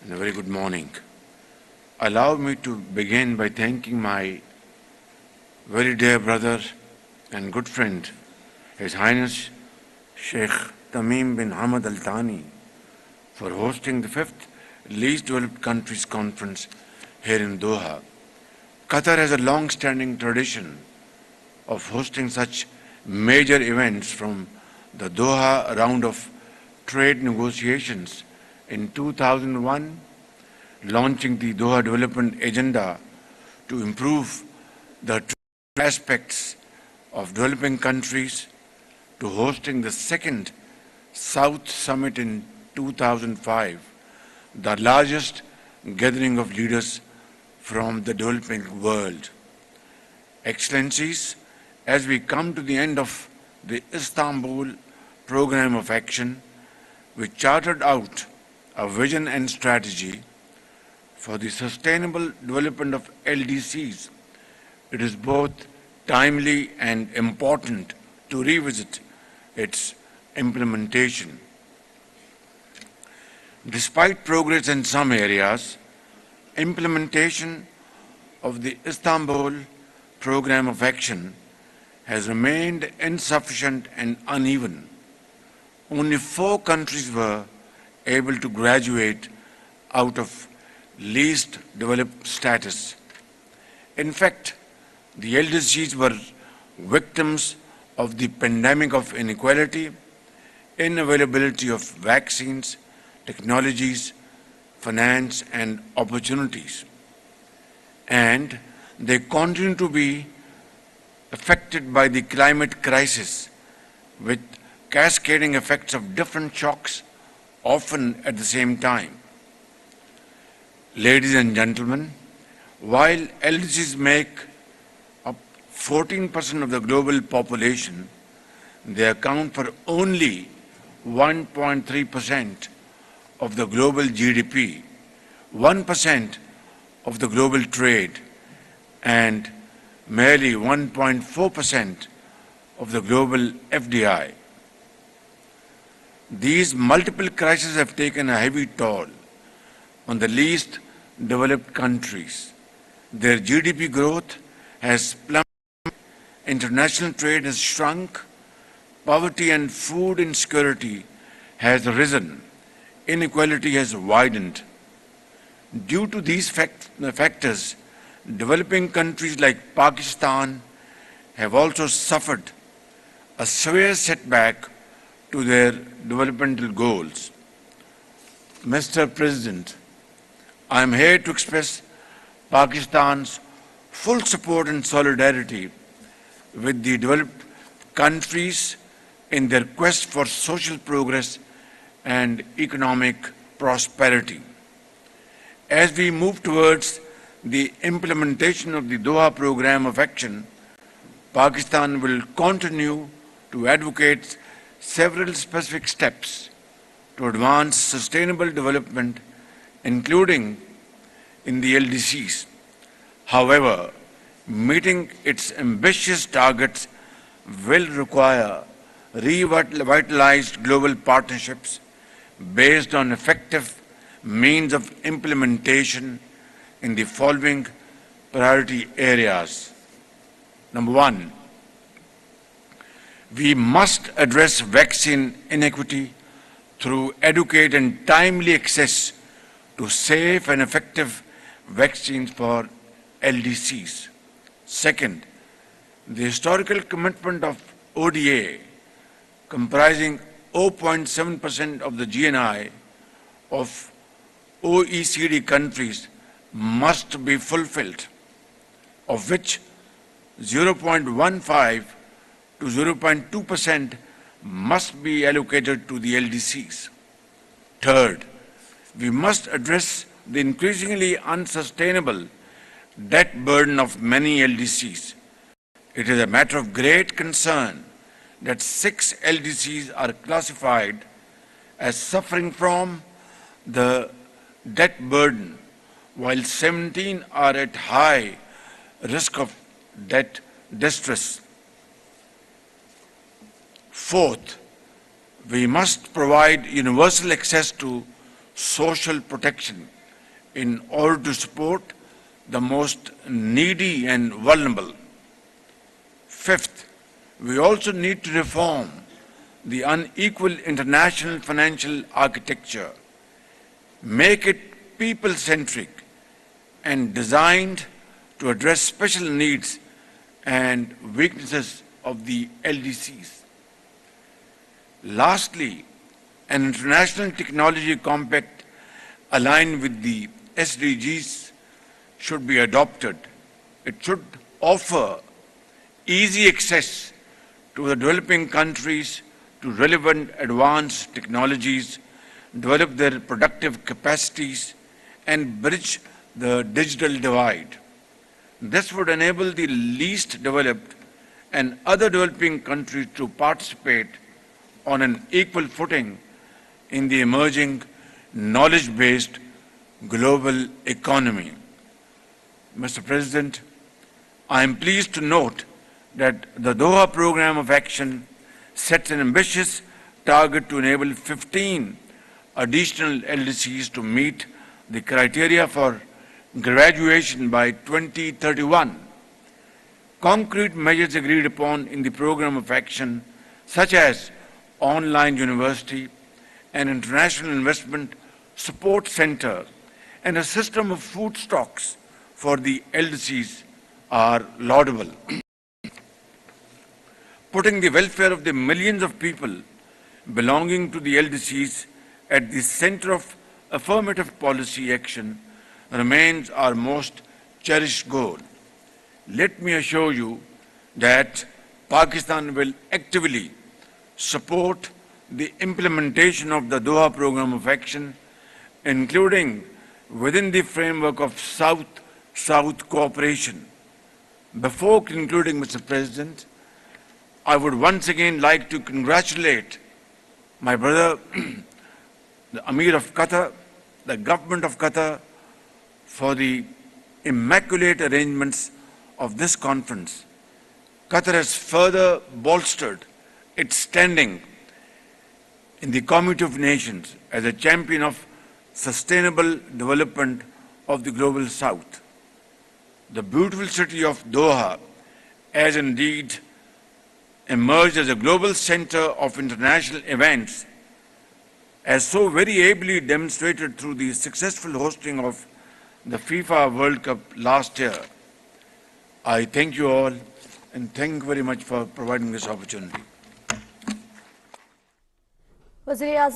and a very good morning. Allow me to begin by thanking my very dear brother and good friend, His Highness Sheikh Tamim bin Hamad Al Thani, for hosting the 5th Least Developed Countries Conference here in Doha. Qatar has a long-standing tradition of hosting such major events, from the Doha round of trade negotiations in 2001, launching the Doha Development Agenda to improve the aspects of developing countries, to hosting the 2nd South Summit in 2005, the largest gathering of leaders from the developing world. Excellencies, as we come to the end of the Istanbul Programme of Action, we chartered out a vision and strategy for the sustainable development of LDCs. It is both timely and important to revisit its implementation. Despite progress in some areas, implementation of the Istanbul Programme of Action has remained insufficient and uneven. Only 4 countries were able to graduate out of least developed status. In fact, the LDCs were victims of the pandemic of inequality, unavailability of vaccines, technologies, finance, and opportunities. And they continue to be affected by the climate crisis, with cascading effects of different shocks, often at the same time. Ladies and gentlemen, while LDCs make up 14% of the global population, they account for only 1.3% of the global GDP, 1% of the global trade, and merely 1.4% of the global FDI. These multiple crises have taken a heavy toll on the least developed countries. Their GDP growth has plummeted, international trade has shrunk, poverty and food insecurity has risen, inequality has widened. Due to these factors, developing countries like Pakistan have also suffered a severe setback to their developmental goals. Mr. President, I am here to express Pakistan's full support and solidarity with the developed countries in their quest for social progress and economic prosperity. As we move towards the implementation of the Doha Programme of Action, Pakistan will continue to advocate several specific steps to advance sustainable development, including in the LDCs. However, meeting its ambitious targets will require revitalized global partnerships based on effective means of implementation in the following priority areas. Number 1, we must address vaccine inequity through adequate and timely access to safe and effective vaccines for LDCs. Second, the historical commitment of ODA, comprising 0.7% of the GNI of OECD countries, must be fulfilled, of which 0.15 to 0.2% must be allocated to the LDCs. Third, we must address the increasingly unsustainable debt burden of many LDCs. It is a matter of great concern that 6 LDCs are classified as suffering from the debt burden, while 17 are at high risk of debt distress. Fourth, we must provide universal access to social protection in order to support the most needy and vulnerable. Fifth, we also need to reform the unequal international financial architecture, make it people-centric and designed to address special needs and weaknesses of the LDCs. Lastly, an international technology compact aligned with the SDGs should be adopted. It should offer easy access to the developing countries to relevant advanced technologies, develop their productive capacities, and bridge the digital divide. This would enable the least developed and other developing countries to participate on an equal footing in the emerging knowledge-based global economy. Mr. President, I am pleased to note that the Doha Programme of Action sets an ambitious target to enable 15 additional LDCs to meet the criteria for graduation by 2031. Concrete measures agreed upon in the Programme of Action, such as online university, an international investment support center, and a system of food stocks for the LDCs are laudable. Putting the welfare of the millions of people belonging to the LDCs at the center of affirmative policy action remains our most cherished goal. Let me assure you that Pakistan will actively support the implementation of the Doha Programme of Action, including within the framework of South-South cooperation. Before concluding, Mr. President, I would once again like to congratulate my brother, the Amir of Qatar, the government of Qatar, for the immaculate arrangements of this conference. Qatar has further bolstered its standing in the Community of Nations as a champion of sustainable development of the Global South. The beautiful city of Doha has indeed emerged as a global center of international events, as so very ably demonstrated through the successful hosting of the FIFA World Cup last year. I thank you all and thank you very much for providing this opportunity. وزیراعظم